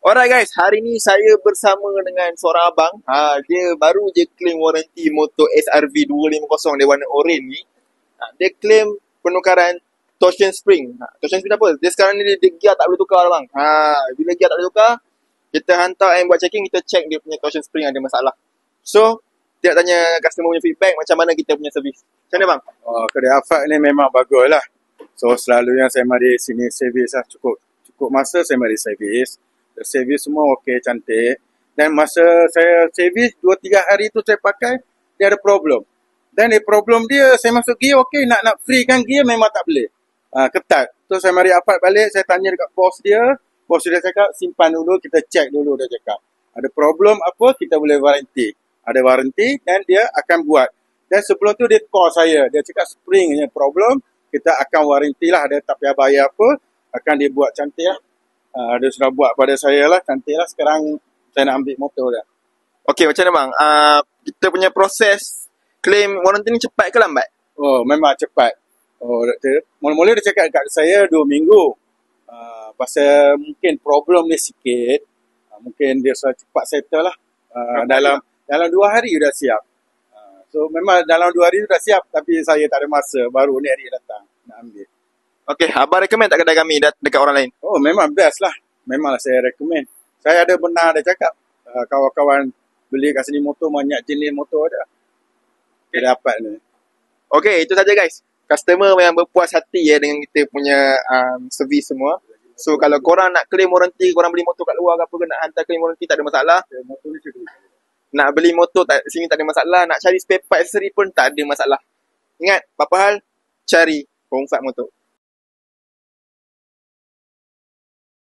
Alright guys, hari ni saya bersama dengan seorang abang. Dia baru je claim waranti motor SRV 250 dia warna oren ni. Dia claim penukaran torsion spring. Torsion spring apa? Dia sekarang ni dia gear tak boleh tukar bang. Bila gear tak boleh tukar, kita hantar and buat checking, kita check dia punya torsion spring ada masalah. So, dia nak tanya customer punya feedback macam mana kita punya servis. Macam mana bang? Kedai Afat ni memang bagus lah. So selalu yang saya mari sini servis lah, cukup masa saya mari servis. Servis semua okey, cantik. Dan masa saya servis 2-3 hari tu saya pakai, dia ada problem. Dan problem dia, saya masuk gear okey, nak freekan gear memang tak boleh. Ketat. So saya mari Afat balik, saya tanya dekat bos dia cakap simpan dulu, kita check dulu, dia cakap. Ada problem apa, kita boleh waranti. Ada waranti dan dia akan buat. Dan sebelum tu dia call saya, dia cakap spring punya problem, kita akan waranti lah, dia tak payah bayar apa, akan dia buat cantik lah. Dia sudah buat pada saya lah, cantik lah. Sekarang saya nak ambil motor dah. Okey, macam mana bang? Kita punya proses claim waranti ni cepat ke lambat? Memang cepat. Doktor, mula-mula dia cakap kat saya 2 minggu. Pasal mungkin problem dia sikit, mungkin dia sudah cepat settle lah. Dalam 2 hari dah siap. So memang dalam 2 hari dah siap, tapi saya tak ada masa, baru ni hari datang nak ambil. Okey, abang recommend tak kedai kami dekat orang lain? Memang best lah. Memanglah saya recommend. Saya ada benar dia cakap, kawan-kawan beli kat sini motor, banyak jenis motor ada. Dia dapat ni. Okey, itu saja guys. Customer yang berpuas hati dengan kita punya servis semua. So kalau korang nak claim warranty, korang beli motor kat luar ke apa ke, nak hantar claim warranty tak ada masalah. Nak beli motor sini tak ada masalah. Nak cari spare part accessory pun tak ada masalah. Ingat, apa hal? Cari Hongfat Motor.